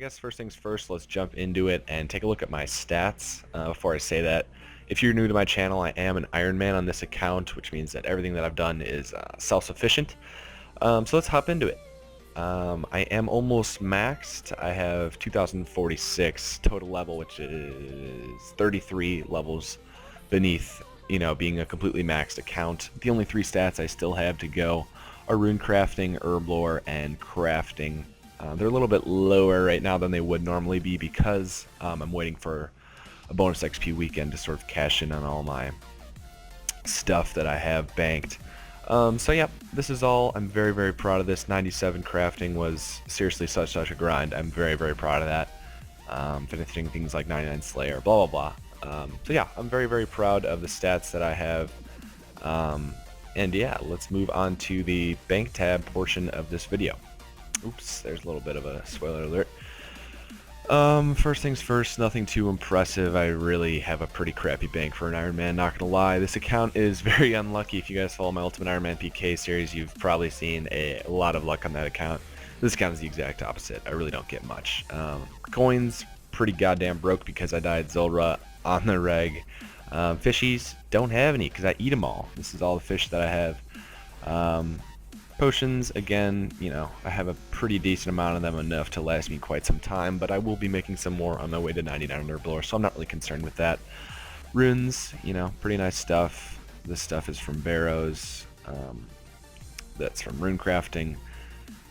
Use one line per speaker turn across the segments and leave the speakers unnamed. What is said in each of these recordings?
guess first things first, let's jump into it and take a look at my stats. Before I say that, if you're new to my channel, I am an Ironman on this account, which means that everything that I've done is self-sufficient. So let's hop into it. I am almost maxed. I have 2046 total level, which is 33 levels beneath, being a completely maxed account. The only three stats I still have to go are rune crafting, herb lore, and crafting. They're a little bit lower right now than they would normally be because I'm waiting for a bonus XP weekend to sort of cash in on all my stuff that I have banked. So yeah, this is all. I'm very, very proud of this. 97 crafting was seriously such a grind. I'm very, very proud of that. Finishing things like 99 Slayer, blah, blah, blah. So yeah, I'm very, very proud of the stats that I have. And yeah, let's move on to the bank tab portion of this video. Oops, there's a little bit of a spoiler alert. First things first, nothing too impressive. I really have a pretty crappy bank for an Ironman, not gonna lie. This account is very unlucky. If you guys follow my Ultimate Ironman PK series, you've probably seen a lot of luck on that account. This account is the exact opposite. I really don't get much. Coins, pretty goddamn broke because I died Zulrah on the reg. Fishies, don't have any because I eat them all. This is all the fish that I have. Potions, again, I have a pretty decent amount of them, enough to last me quite some time, but I will be making some more on my way to 99 herb lore, so I'm not really concerned with that. Runes, pretty nice stuff. This stuff is from Barrows. That's from rune crafting.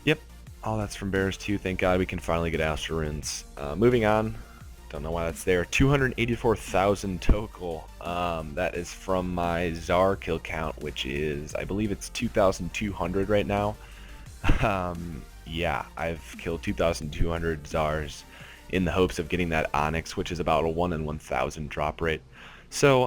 Yep, all that's from Barrows too. Thank God we can finally get Astro runes. Moving on. Don't know why that's there. 284,000 total. That is from my Czar kill count, which is, I believe it's 2,200 right now. Yeah, I've killed 2,200 Czars in the hopes of getting that Onyx, which is about a 1 in 1,000 drop rate. So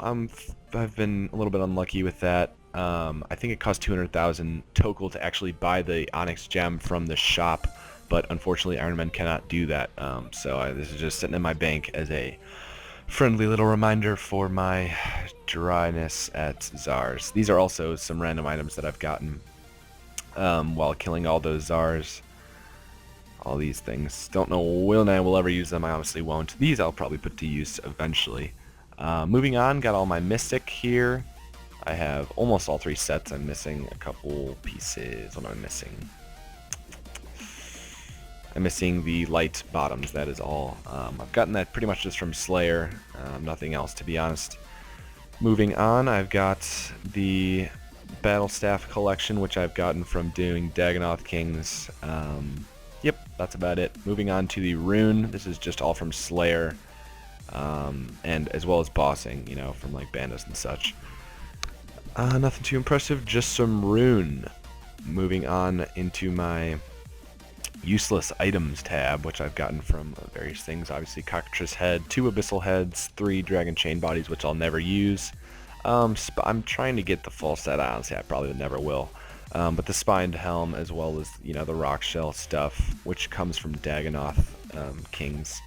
I've been a little bit unlucky with that. I think it cost 200,000 total to actually buy the Onyx gem from the shop. But unfortunately, Ironman cannot do that. So this is just sitting in my bank as a friendly little reminder for my dryness at Czars. These are also some random items that I've gotten while killing all those Czars. All these things. Don't know when I will ever use them. I honestly won't. These I'll probably put to use eventually. Moving on, got all my Mystic here. I have almost all three sets. I'm missing a couple pieces. What am I missing? I'm missing the light bottoms, that is all. I've gotten that pretty much just from Slayer, nothing else to be honest. Moving on, I've got the Battle Staff collection, which I've gotten from doing Dagonoth Kings. Yep, that's about it. Moving on to the Rune, this is just all from Slayer, and as well as bossing, from like Bandos and such. Nothing too impressive, just some Rune. Moving on into my useless items tab, which I've gotten from various things. Obviously, Cockatrice Head, 2 Abyssal Heads, 3 Dragon Chain Bodies, which I'll never use. I'm trying to get the full set. Honestly, I probably never will. But the Spined Helm, as well as the Rock Shell stuff, which comes from Dagonoth Kings.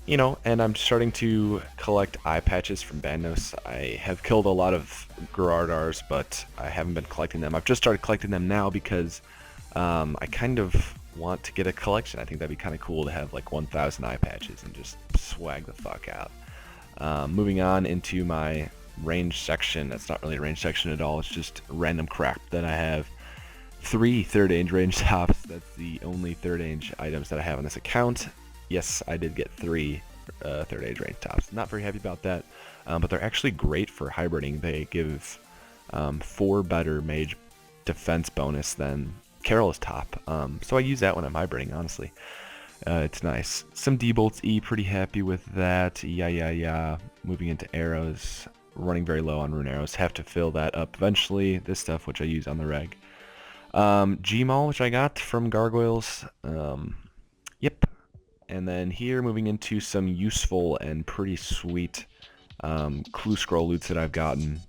And I'm starting to collect eye patches from Bandos. I have killed a lot of Gerardars, but I haven't been collecting them. I've just started collecting them now because I kind of want to get a collection. I think that'd be kind of cool to have like 1,000 eye patches and just swag the fuck out. Moving on into my range section. That's not really a range section at all. It's just random crap that I have. 3 third age range tops. That's the only third age items that I have on this account. Yes, I did get 3 third age range tops. Not very happy about that, but they're actually great for hybriding. They give 4 better mage defense bonus than Carol's top, so I use that when I'm hybriding, honestly. It's nice. Some D-bolts E, pretty happy with that. Yeah. Moving into arrows, running very low on rune arrows. Have to fill that up eventually. This stuff, which I use on the reg. Gmaul, which I got from Gargoyles. Yep. And then here, moving into some useful and pretty sweet clue scroll loots that I've gotten.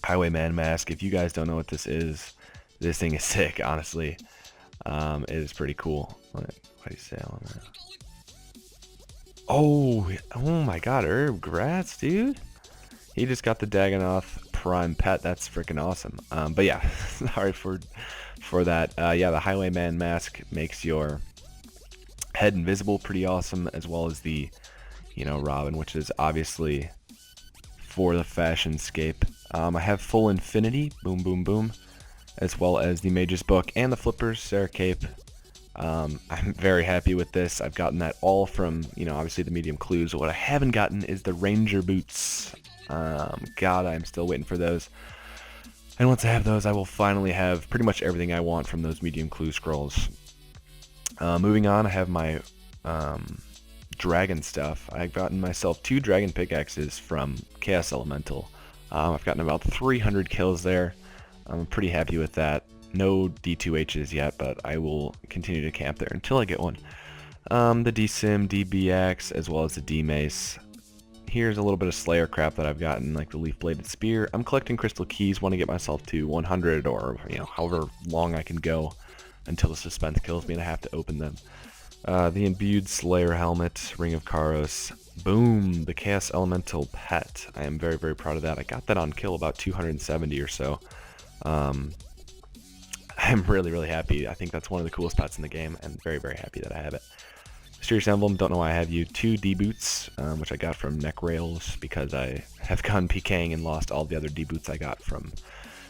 Highwayman Mask. If you guys don't know what this is, this thing is sick, honestly. It is pretty cool. What do you say on that? Oh my god, Herb, congrats, dude. He just got the Dagonoth Prime Pet. That's freaking awesome. But yeah, sorry for that. Yeah, the Highwayman Mask makes your Head Invisible, pretty awesome, as well as the, Robin, which is obviously for the fashion scape. I have full Infinity, boom, boom, boom, as well as the Mage's Book and the Flippers, Sarah Cape. I'm very happy with this. I've gotten that all from, obviously the medium clues. What I haven't gotten is the Ranger boots. God, I'm still waiting for those. And once I have those, I will finally have pretty much everything I want from those medium clue scrolls. Moving on, I have my dragon stuff. I've gotten myself 2 dragon pickaxes from Chaos Elemental. I've gotten about 300 kills there. I'm pretty happy with that. No D2Hs yet, but I will continue to camp there until I get one. The D-Sim, DBX, as well as the D-Mace. Here's a little bit of Slayer crap that I've gotten, like the Leaf-Bladed Spear. I'm collecting Crystal Keys, want to get myself to 100 or, however long I can go until the suspense kills me and I have to open them. The Imbued Slayer Helmet, Ring of Karos. Boom, the Chaos Elemental Pet. I am very, very proud of that. I got that on kill about 270 or so. I'm really, really happy. I think that's one of the coolest pets in the game, and very, very happy that I have it. Mysterious Emblem, don't know why I have you. 2 D-Boots, which I got from Neck Rails because I have gone PKing and lost all the other D-Boots I got from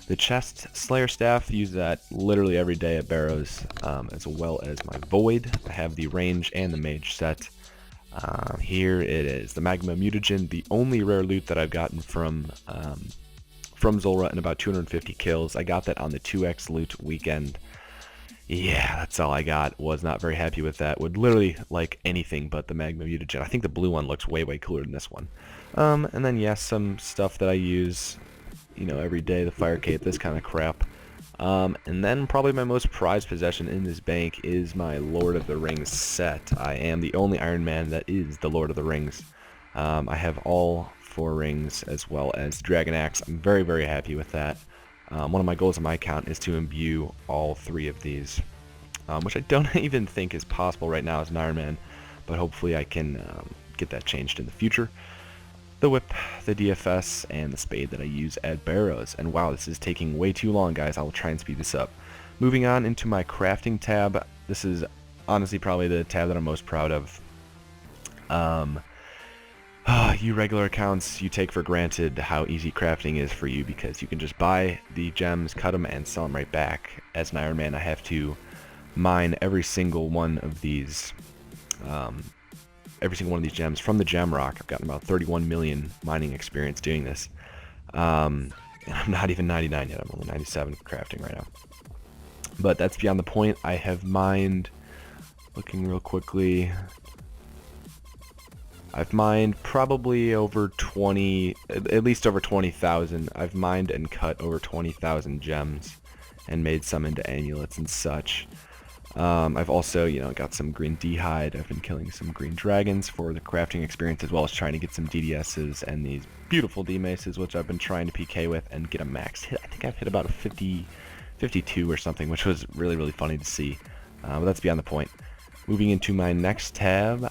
the chest. Slayer Staff, use that literally every day at Barrows, as well as my Void. I have the Range and the Mage set. Here it is, the Magma Mutagen, the only rare loot that I've gotten from Zulrah in about 250 kills. I got that on the 2x loot weekend. Yeah, that's all I got. Was not very happy with that. Would literally like anything but the Magma Mutagen. I think the blue one looks way, way cooler than this one. And then, yes, some stuff that I use, every day, the Fire Cape, this kind of crap. And then probably my most prized possession in this bank is my Lord of the Rings set. I am the only Iron Man that is the Lord of the Rings. I have all 4 rings as well as Dragon Axe. I'm very, very happy with that. One of my goals on my account is to imbue all 3 of these, which I don't even think is possible right now as an Iron Man, but hopefully I can get that changed in the future. The Whip, the DFS, and the Spade that I use at Barrows. And wow, this is taking way too long, guys. I will try and speed this up. Moving on into my crafting tab. This is honestly probably the tab that I'm most proud of. You regular accounts, you take for granted how easy crafting is for you because you can just buy the gems, cut them, and sell them right back. As an Iron Man, I have to mine every single one of these gems from the gem rock. I've gotten about 31 million mining experience doing this. And I'm not even 99 yet. I'm only 97 crafting right now. But that's beyond the point. I have mined, looking real quickly, I've mined probably over 20, at least over 20,000. I've mined and cut over 20,000 gems and made some into amulets and such. I've also, got some green D-hide. I've been killing some green dragons for the crafting experience, as well as trying to get some DDSs and these beautiful D-maces, which I've been trying to PK with and get a max hit. I think I've hit about a 52 or something, which was really, really funny to see. But that's beyond the point. Moving into my next tab,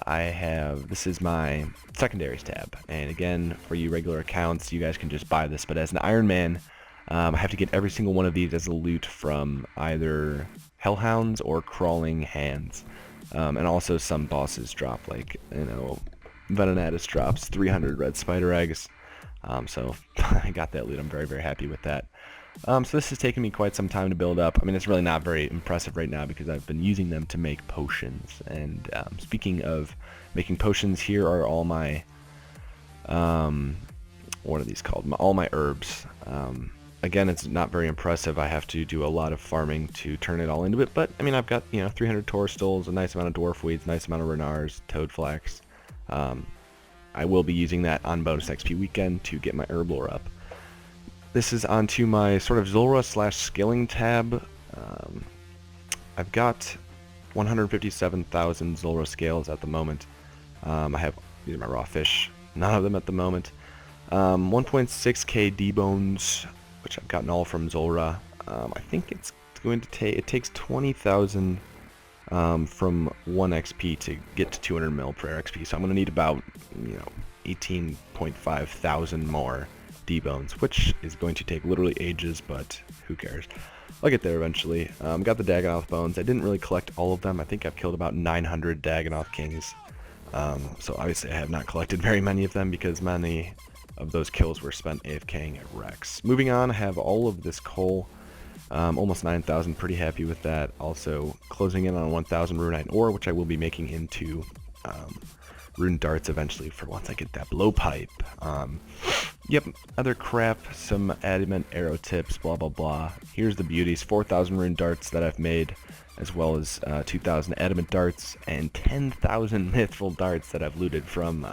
this is my secondaries tab. And again, for you regular accounts, you guys can just buy this. But as an Iron Man, I have to get every single one of these as a loot from either Hellhounds or Crawling Hands. And also some bosses drop, like, Venenatus drops 300 red spider eggs. So I got that loot. I'm very, very happy with that. So this has taken me quite some time to build up. I mean, it's really not very impressive right now because I've been using them to make potions. And speaking of making potions, here are all my, what are these called? All my herbs. Again, it's not very impressive. I have to do a lot of farming to turn it all into it. But, I mean, I've got, 300 Toadstools, a nice amount of Dwarf Weeds, nice amount of Renars, Toad Flax. I will be using that on bonus XP weekend to get my herb lore up. This is onto my sort of Zulrah / skilling tab. I've got 157,000 Zulrah scales at the moment. These are my raw fish, none of them at the moment. 1.6k D-bones, which I've gotten all from Zulrah. I think it's going to take, it takes 20,000 from 1 XP to get to 200 mil per XP, so I'm going to need about, 18.5 thousand more debones, which is going to take literally ages, but who cares. I'll get there eventually. Got the Dagonoth bones. I didn't really collect all of them. I think I've killed about 900 Dagonoth kings. So obviously I have not collected very many of them because many of those kills were spent AFKing at Rex. Moving on, I have all of this coal. Almost 9,000, pretty happy with that. Also closing in on 1,000 runite ore, which I will be making into rune darts eventually for once I get that blowpipe. Yep, other crap, some adamant arrow tips, blah blah blah. Here's the beauties: 4,000 rune darts that I've made, as well as 2,000 adamant darts and 10,000 mithril darts that I've looted from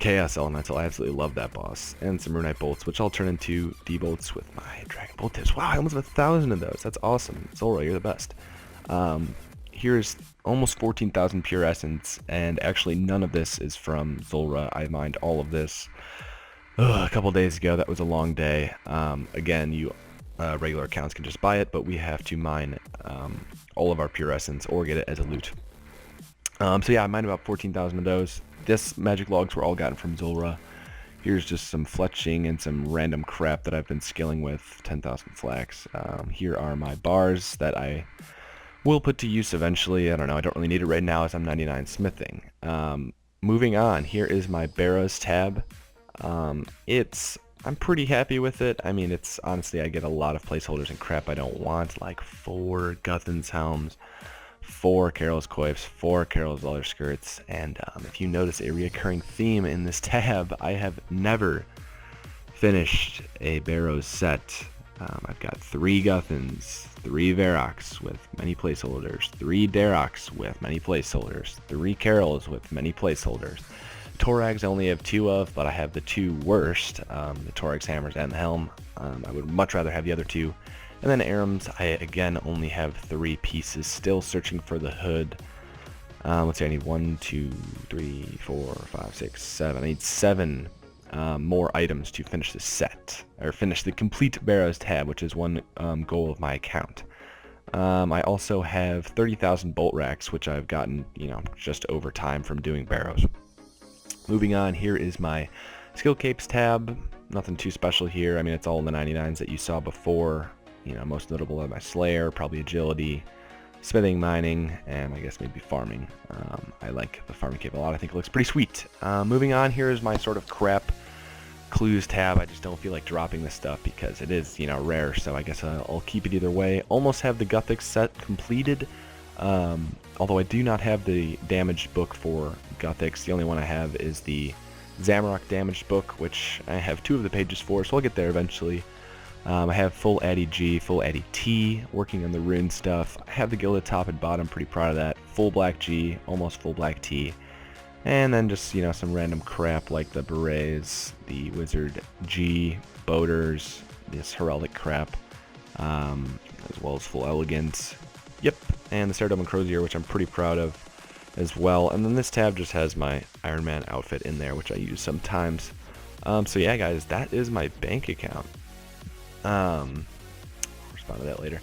Chaos Elemental. I absolutely love that boss. And some runite bolts, which I'll turn into D-bolts with my dragon bolt tips. Wow, I almost have 1,000 of those. That's awesome. Zulrah, you're the best. Here's almost 14,000 pure essence, and actually none of this is from Zulrah. I mined all of this a couple days ago. That was a long day. Again, you regular accounts can just buy it, but we have to mine all of our pure essence or get it as a loot. So yeah, I mined about 14,000 of those. This magic logs were all gotten from Zulrah. Here's just some fletching and some random crap that I've been skilling with. 10,000 flax. Here are my bars that I will put to use eventually. I don't know, I don't really need it right now as I'm 99 smithing. Moving on, here is my Barrows tab. I'm pretty happy with it. I mean, it's honestly, I get a lot of placeholders and crap I don't want, like 4 Guthin's helms, 4 Carol's coifs, 4 Carol's leather skirts, and if you notice a reoccurring theme in this tab, I have never finished a Barrows set. I've got 3 Guthins, 3 Varroks with many placeholders, 3 Daroks with many placeholders, 3 Carols with many placeholders. Torags I only have 2 of, but I have the 2 worst, the Torags hammers and the helm. I would much rather have the other 2. And then Arams, I again only have 3 pieces, still searching for the hood. Let's see, I need 1, 2, 3, 4, 5, 6, 7. I need 7 more items to finish the set, or finish the complete Barrows tab, which is one goal of my account. I also have 30,000 bolt racks, which I've gotten, you know, just over time from doing Barrows. Moving on, here is my skill capes tab. Nothing too special here. I mean, it's all in the 99s that you saw before. You know, most notable are my Slayer, probably agility, smithing, mining, and I guess maybe farming. I like the farming cape a lot. I think it looks pretty sweet. Moving on, here is my sort of crap clues tab. I just don't feel like dropping this stuff because it is, you know, rare, so I guess I'll keep it either way. Almost have the Gothic set completed. Although I do not have the damaged book for Gothics. The only one I have is the Zamorak damaged book, which I have 2 of the pages for, so I'll get there eventually. I have full Addy G, full Addy T, working on the rune stuff. I have the Gilded top and bottom, pretty proud of that. Full Black G, almost full Black T. And then just, you know, some random crap like the Berets, the Wizard G, Boaters, this Heraldic crap, as well as full Elegance. Yep, and the Ceradome and Crozier, which I'm pretty proud of as well. And then this tab just has my Ironman outfit in there, which I use sometimes. So yeah, guys, that is my bank account. I'll respond to that later.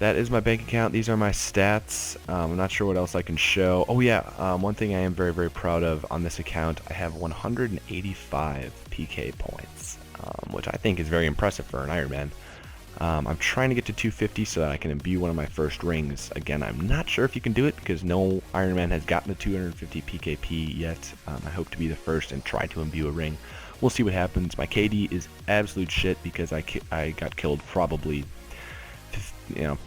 That is my bank account. These are my stats. I'm not sure what else I can show. Oh yeah, one thing I am very, very proud of on this account, I have 185 PK points, which I think is very impressive for an Ironman. I'm trying to get to 250 so that I can imbue one of my first rings. Again, I'm not sure if you can do it because no Ironman has gotten to 250 PKP yet. I hope to be the first and try to imbue a ring. We'll see what happens. My KD is absolute shit because I got killed probably, you know,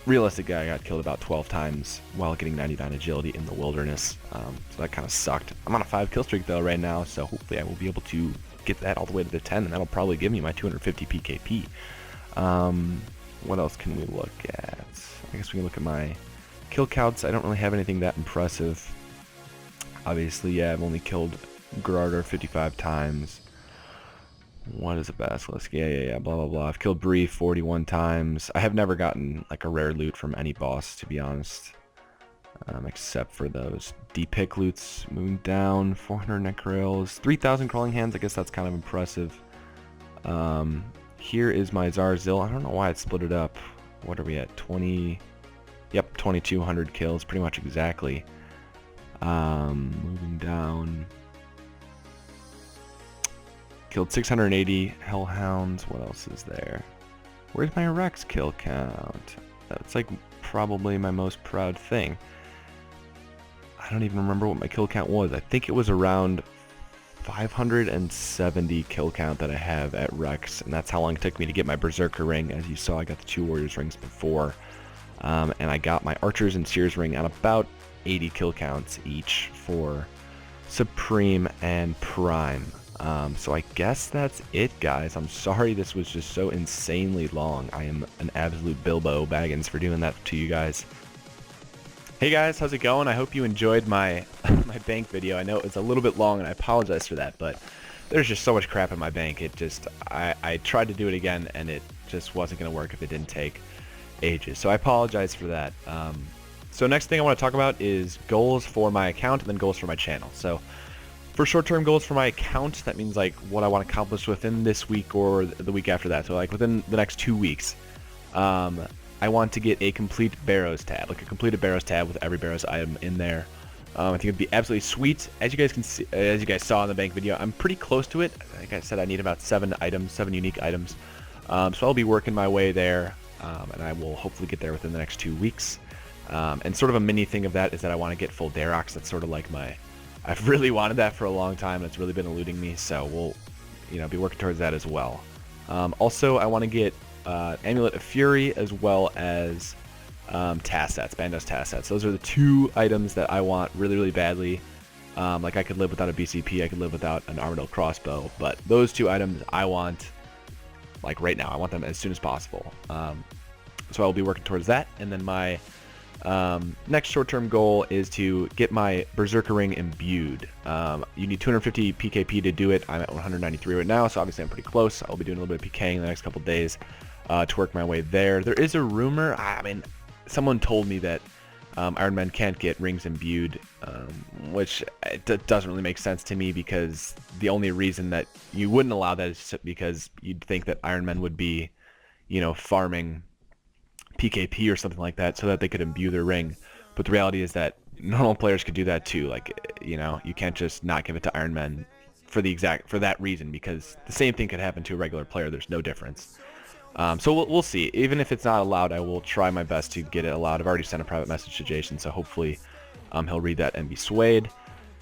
realistic guy got killed about 12 times while getting 99 agility in the wilderness. So that kind of sucked. I'm on a 5 kill streak though right now, so hopefully I will be able to get that all the way to the 10, and that'll probably give me my 250 PKP. What else can we look at? I guess we can look at my kill counts. I don't really have anything that impressive. Obviously, yeah, I've only killed Gerarder 55 times. What is a basilisk? Yeah, blah, blah, blah. I've killed Bree 41 times. I have never gotten, like, a rare loot from any boss, to be honest. Except for those D-pick loots. Moving down, 400 necrails, 3,000 crawling hands. I guess that's kind of impressive. Here is my Zarzil. I don't know why it split it up. What are we at? 20... Yep, 2,200 kills, pretty much exactly. Moving down... Killed 680 hellhounds. What else is there? Where's my Rex kill count? That's like probably my most proud thing. I don't even remember what my kill count was. I think it was around 570 kill count that I have at Rex, and that's how long it took me to get my Berserker ring. As you saw, I got the 2 Warriors rings before, and I got my Archers and Seers ring on about 80 kill counts each for Supreme and Prime. So I guess that's it, guys. I'm sorry this was just so insanely long. I am an absolute Bilbo Baggins for doing that to you guys. Hey guys, how's it going? I hope you enjoyed my my bank video. I know it was a little bit long and I apologize for that, but there's just so much crap in my bank. It just, I tried to do it again and it just wasn't going to work if it didn't take ages. So I apologize for that. So next thing I want to talk about is goals for my account and then goals for my channel. So for short-term goals for my account, that means like what I want to accomplish within this week or the week after that. So like within the next 2 weeks. I want to get a complete Barrows tab, like a completed Barrows tab with every Barrows item in there. I think it'd be absolutely sweet. As you guys can see, as you guys saw in the bank video, I'm pretty close to it. Like I said, I need about 7 unique items. So I'll be working my way there, and I will hopefully get there within the next 2 weeks. And sort of a mini thing of that is that I want to get full Darox. That's sort of like I've really wanted that for a long time, and it's really been eluding me. So we'll, be working towards that as well. Also, I want to get Amulet of Fury as well as Tassets, Bandos Tassets. Those are the 2 items that I want really, really badly. Like I could live without a BCP, I could live without an Armadillo crossbow, but those 2 items I want like right now. I want them as soon as possible. So I'll be working towards that, and then my next short-term goal is to get my Berserker ring imbued. You need 250 PKP to do it. I'm at 193 right now, so obviously I'm pretty close. I'll be doing a little bit of PKing in the next couple days to work my way there. There is a rumor, I mean, someone told me that Ironman can't get rings imbued, which doesn't really make sense to me, because the only reason that you wouldn't allow that is because you'd think that Ironman would be, farming PKP or something like that so that they could imbue their ring. But the reality is that normal players could do that too. Like, you can't just not give it to Iron Man for that reason, because the same thing could happen to a regular player. There's no difference. So we'll see. Even if it's not allowed, I will try my best to get it allowed. I've already sent a private message to Jason, so hopefully he'll read that and be swayed.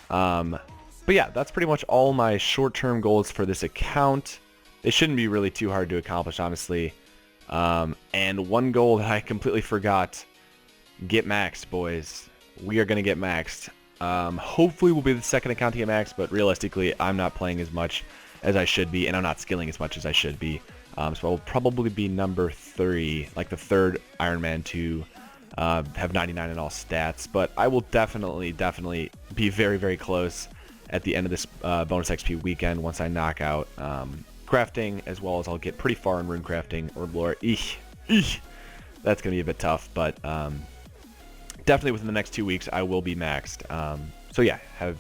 But yeah, that's pretty much all my short-term goals for this account. They shouldn't be really too hard to accomplish, honestly. And one goal that I completely forgot: get maxed, boys. We are going to get maxed. Hopefully we'll be the second account to get maxed, but realistically I'm not playing as much as I should be, and I'm not skilling as much as I should be. So I'll probably be number 3, like the 3rd Iron Man to have 99 in all stats, but I will definitely be very, very close at the end of this bonus XP weekend once I knock out crafting, as well as I'll get pretty far in rune crafting or lore. That's gonna be a bit tough, but definitely within the next 2 weeks I will be maxed. So yeah,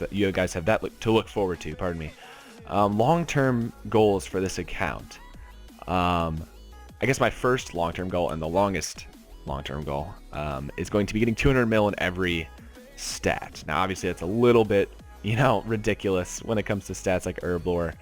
you guys have that to look forward to. Pardon me. Long-term goals for this account. I guess my first long-term goal and the longest long-term goal is going to be getting 200 mil in every stat. Now obviously that's a little bit, ridiculous when it comes to stats like herb lore,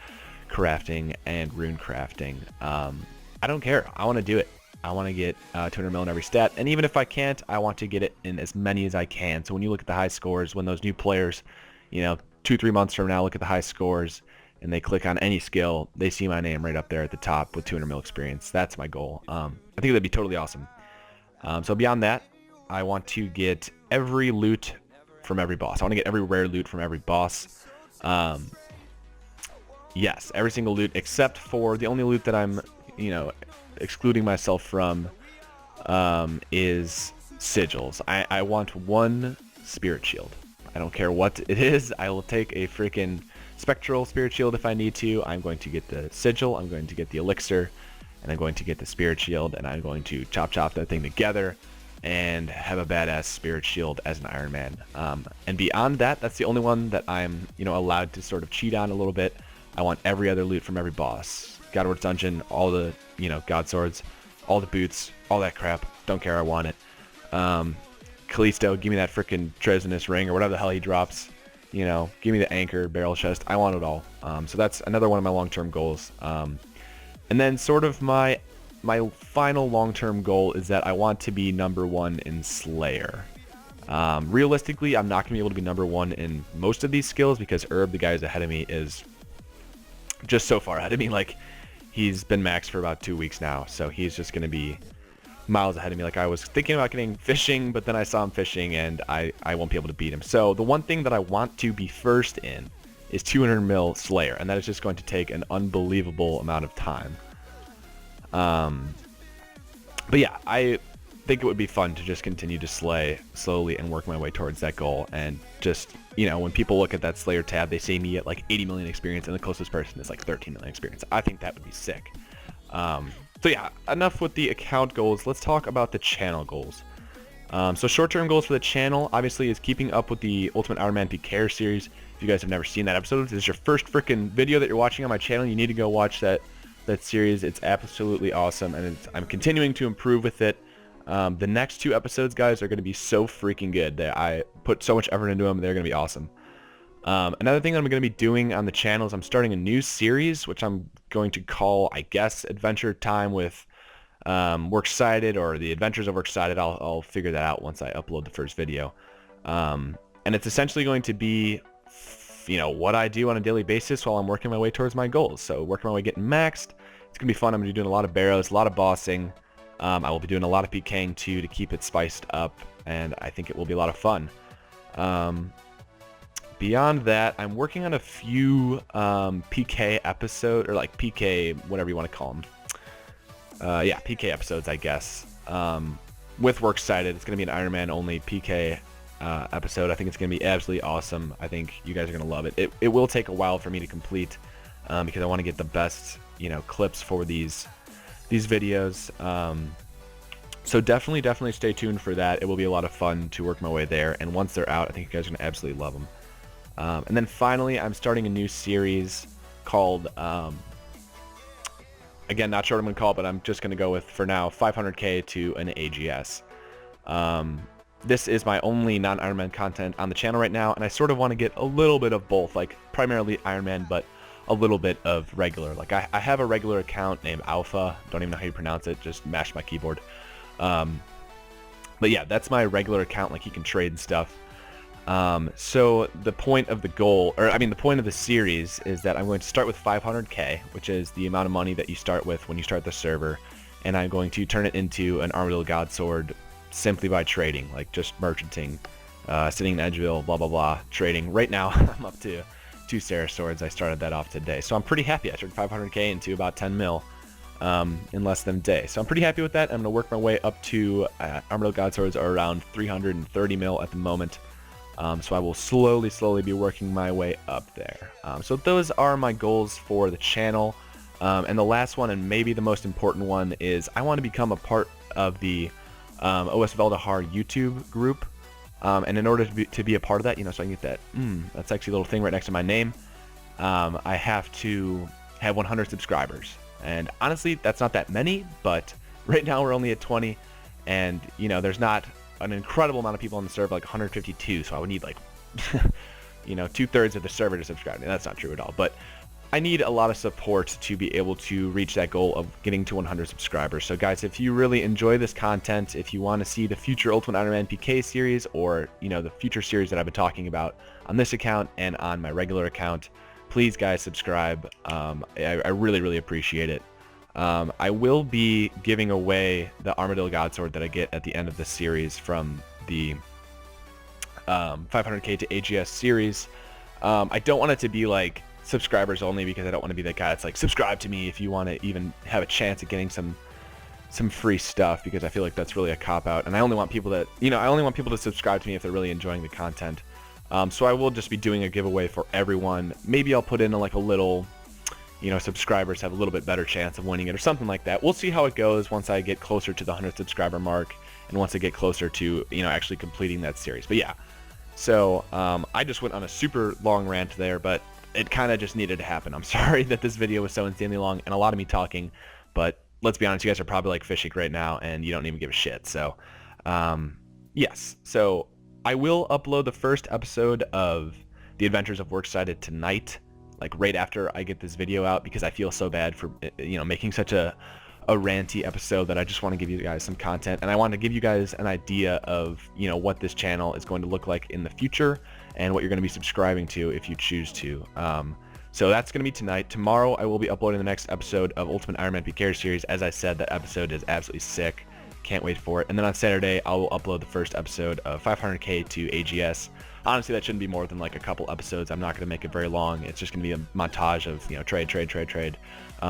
crafting, and rune crafting. I don't care. I want to do it. I want to get 200 mil in every stat, and even if I can't, I want to get it in as many as I can. So when you look at the high scores, when those new players, 2-3 months from now look at the high scores and they click on any skill, they see my name right up there at the top with 200 mil experience. That's my goal. I think that'd be totally awesome. So beyond that, I want to get every loot from every boss. I want to get every rare loot from every boss. Yes, every single loot except for the only loot that I'm, excluding myself from is sigils. I want 1 spirit shield. I don't care what it is. I will take a freaking spectral spirit shield if I need to. I'm going to get the sigil, I'm going to get the elixir, and I'm going to get the spirit shield, and I'm going to chop that thing together and have a badass spirit shield as an Iron Man. And beyond that, that's the only one that I'm, allowed to sort of cheat on a little bit. I want every other loot from every boss. Godward's Dungeon, all the, God Swords, all the boots, all that crap. Don't care, I want it. Callisto, give me that freaking Treasonous Ring or whatever the hell he drops. you know, give me the anchor, barrel chest. I want it all. So that's another one of my long-term goals. And then sort of my final long-term goal is that I want to be #1 in Slayer. Realistically, I'm not going to be able to be #1 in most of these skills because Herb, the guy who's ahead of me, is just so far ahead of me. Like, he's been maxed for about 2 weeks now, so he's just going to be miles ahead of me. Like, I was thinking about getting fishing, but then I saw him fishing, and I won't be able to beat him. So the one thing that I want to be first in is 200 mil Slayer, and that is just going to take an unbelievable amount of time. But yeah, I think it would be fun to just continue to slay slowly and work my way towards that goal. And just, you know, when people look at that Slayer tab, they see me at like 80 million experience, and the closest person is like 13 million experience. I think that would be sick. So yeah, enough with the account goals. Let's talk about the channel goals. So short-term goals for the channel, obviously, is keeping up with the Ultimate Ironman PK Series. If you guys have never seen that episode, this is your first freaking video that you're watching on my channel. You need to go watch that series. It's absolutely awesome, and I'm continuing to improve with it. The next 2 episodes, guys, are going to be so freaking good. I put so much effort into them. They're going to be awesome. Another thing that I'm going to be doing on the channel is I'm starting a new series, which I'm going to call, I guess, Adventure Time with Works Cited, or the Adventures of Works Cited. I'll figure that out once I upload the first video. And it's essentially going to be, you know, what I do on a daily basis while I'm working my way towards my goals. So working my way getting maxed. It's going to be fun. I'm going to be doing a lot of barrows, a lot of bossing. I will be doing a lot of PKing too to keep it spiced up, and I think it will be a lot of fun. Beyond that, I'm working on a few PK episodes, or like PK, whatever you want to call them. Yeah, PK episodes, I guess. With Works Cited, it's going to be an Ironman only PK episode. I think it's going to be absolutely awesome. I think you guys are going to love it. It will take a while for me to complete because I want to get the best, you know, clips for these videos. So definitely stay tuned for that. It will be a lot of fun to work my way there, and once they're out, I think you guys are going to absolutely love them. And then finally, I'm starting a new series called, again, not sure what I'm going to call it, but I'm just going to go with, for now, 500k to an AGS. This is my only non-Ironman content on the channel right now, and I sort of want to get a little bit of both, like primarily Ironman, but a little bit of regular. Like I have a regular account named Alpha, don't even know how you pronounce it, just mash my keyboard. But yeah, that's my regular account, like you can trade and stuff. So the point of the goal, or I mean the point of the series, is that I'm going to start with 500k, which is the amount of money that you start with when you start the server, and I'm going to turn it into an Armadillo Godsword simply by trading, like just merchanting, sitting in Edgeville, blah blah blah, trading. Right now I'm up to 2 Sarah swords. I started that off today, so I'm pretty happy. I turned 500k into about 10 mil in less than a day, so I'm pretty happy with that. I'm gonna work my way up to Armadillo Godswords are around 330 mil at the moment. So I will slowly be working my way up there. So those are my goals for the channel. And the last one, and maybe the most important one, is I want to become a part of the os-veldahar YouTube group. And in order to be a part of that, you know, so I can get that, that's actually a little thing right next to my name, I have to have 100 subscribers. And honestly, that's not that many, but right now we're only at 20, and, you know, there's not an incredible amount of people on the server, like 152, so I would need, like, you know, 2/3 of the server to subscribe. That's not true at all, but I need a lot of support to be able to reach that goal of getting to 100 subscribers. So guys, if you really enjoy this content, if you want to see the future Ultimate Ironman PK series, or, you know, the future series that I've been talking about on this account and on my regular account, please guys subscribe. I really appreciate it. I will be giving away the Armadillo Godsword that I get at the end of the series from the 500k to AGS series. I don't want it to be like subscribers only, because I don't want to be that guy that's like, subscribe to me if you want to even have a chance at getting some free stuff, because I feel like that's really a cop-out, and I only want people that, you know, I only want people to subscribe to me if they're really enjoying the content. So I will just be doing a giveaway for everyone. Maybe I'll put in like a little, you know, subscribers have a little bit better chance of winning it, or something like that. We'll see how it goes once I get closer to the 100 subscriber mark, and once I get closer to, you know, actually completing that series. But yeah, so I just went on a super long rant there, but it kind of just needed to happen. I'm sorry that this video was so insanely long and a lot of me talking, but let's be honest, you guys are probably like fishing right now and you don't even give a shit. So yes, so I will upload the first episode of the Adventures of Works Cited tonight, like right after I get this video out, because I feel so bad for making such a ranty episode that I just want to give you guys some content, and I want to give you guys an idea of what this channel is going to look like in the future and what you're going to be subscribing to if you choose to. So that's going to be tonight. Tomorrow I will be uploading the next episode of Ultimate Ironman PK Series. As I said, that episode is absolutely sick. Can't wait for it. And then on Saturday I will upload the first episode of 500k to AGS. Honestly, that shouldn't be more than like a couple episodes. I'm not going to make it very long. It's just going to be a montage of trade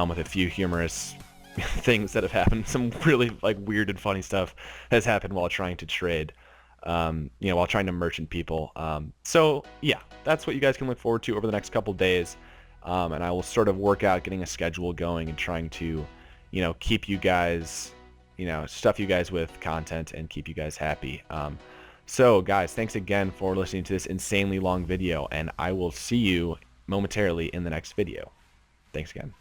with a few humorous things that have happened. Some really like weird and funny stuff has happened while trying to trade, while trying to merchant people. So yeah, that's what you guys can look forward to over the next couple days. And I will sort of work out getting a schedule going and trying to, keep you guys, stuff you guys with content and keep you guys happy. So guys, thanks again for listening to this insanely long video, and I will see you momentarily in the next video. Thanks again.